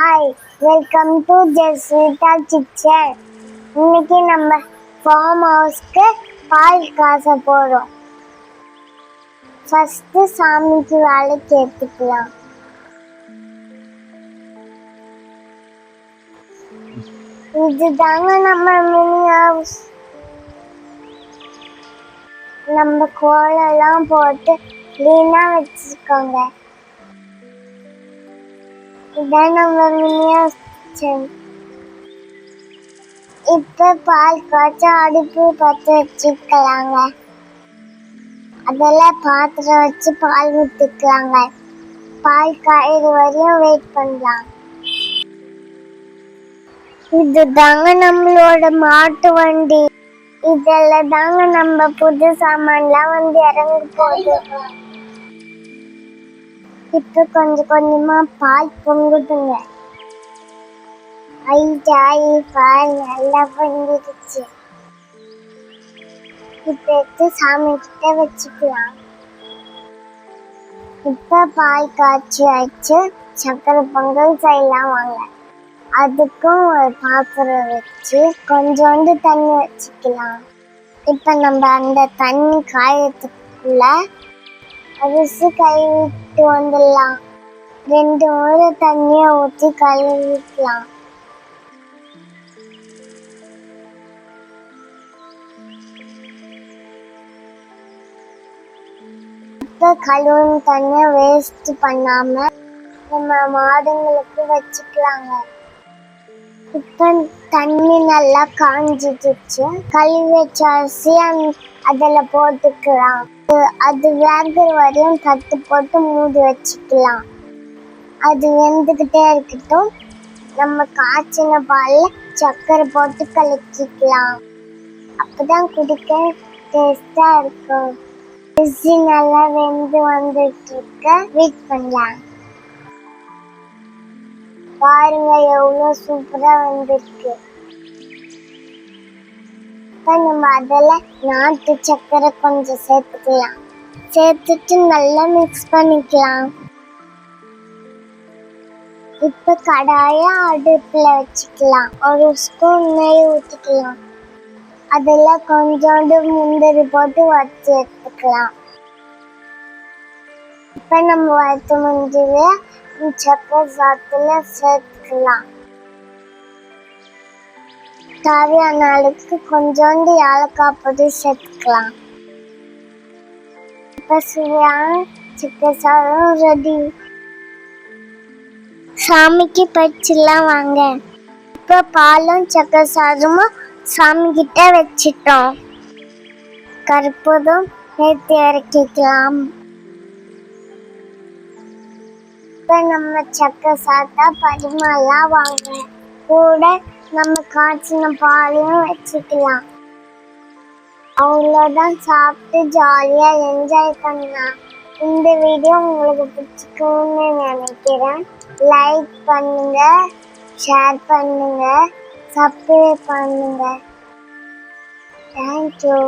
Hi, welcome to Jeswitha kitchen. இன்னைக்கு நம்ம form ஹவுஸ்க்கு பால் காச போறோம். ஃபர்ஸ்ட் சாமிக்கு வேலைக்கு எடுத்துக்கலாம். இதுதாங்க நம்ம மினி ஹவுஸ். நம்ம கோலெல்லாம் போட்டு கிளீனா வச்சிருக்கோங்க. இதான் நம்ம மினி ஹவுஸ் கிச்சன். இப்ப பால் காய்ச்ச அடுப்பு பற்ற வச்சுக்கலாங்க. அதெல்லாம் பாத்திரம் வச்சு பால் ஊற்றிக்கலாங்க. பால் காயிற வரையும் வெயிட் பண்ணலாம். இதுதாங்க நம்மளோட மாட்டு வண்டி. இதெல்லாம் தாங்க நம்ம புது சாமான்லாம் வந்து இறங்க போகுது. இப்ப கொஞ்சம் கொஞ்சமா பால் பொங்குதுங்க. பால் நல்லா பொங்கிடுச்சு. இப்ப எடுத்து சாமி கிட்ட வச்சுக்கலாம். இப்ப பால் காய்ச்சி ஆயிடுச்சு. சக்கரை பொங்கல் செய்யலாம் வாங்க. அதுக்கும் ஒரு பாத்திரம் வச்சு கொஞ்சோண்டு தண்ணி வச்சுக்கலாம். இப்ப நம்ம அந்த தண்ணி காயத்துக்குள்ள அரிசி கழுவிட்டு வந்துடலாம். 2 முறை தண்ணியை ஊற்றி கழுவிக்கலாம். இப்ப கழுவுன தண்ணியை வேஸ்ட் பண்ணாம நம்ம மாடுங்களுக்கு வச்சுக்கலாங்க. இப்ப தண்ணி நல்லா காஞ்சிடுச்சு. கழுவி வச்ச அரிசி அதில் போட்டுக்கலாம். அது வேகிற வரையும் தட்டு போட்டு மூடி வச்சுக்கலாம். அது வெந்துக்கிட்டே இருக்கட்டும். நம்ம காய்ச்சின பால்ல சக்கரை போட்டு கலக்கிக்கலாம். அப்பதான் குடிக்க டேஸ்டா இருக்கும். அரிசி நல்லா வெந்து வந்துட்டு இருக்க வெயிட் பண்ணலாம். பாருங்க எவ்வளோ சூப்பரா வந்திருக்கு. இப்ப நம்ம அதில் நாட்டு சக்கரை கொஞ்சம் சேர்த்துக்கலாம். சேர்த்துட்டு நல்லா மிக்ஸ் பண்ணிக்கலாம். இப்ப கடாய அடுப்புல வச்சுக்கலாம். ஒரு ஸ்பூன் நெய் ஊற்றிக்கலாம். அதில் கொஞ்சோண்டு முந்திரி போட்டு வறுத்து எடுத்துக்கலாம். இப்ப நம்ம வறுத்த முந்திரிய சக்கரை சாத்துல சேர்த்துக்கலாம். தேவையான அளவுக்கு கொஞ்சோண்டு ஏலக்காய் பொடி சேர்த்துக்கலாம். இப்ப சுவையான சக்கரை சாதம் ரெடி. சாமிக்கு பறிச்சிடலாம் வாங்க. இப்ப பாலும் சக்கரை சாதமும் சாமி கிட்ட வச்சிட்டோம். கற்பூரம் ஏற்றி இறக்கிக்கலாம். இப்ப நம்ம சக்கரை சாதா பரிமாறலாம் வாங்க. கூட நம்ம காய்ச்சின பாலையும் வச்சுக்கலாம். அவ்வளோதான், சாப்பிட்டு ஜாலியா என்ஜாய் பண்ணலாம். இந்த வீடியோ உங்களுக்கு பிடிச்சிக்கும்னு நினைக்கிறேன். லைக் பண்ணுங்க, ஷேர் பண்ணுங்க, சப்ஸ்கிரைப் பண்ணுங்க. தேங்க்யூ.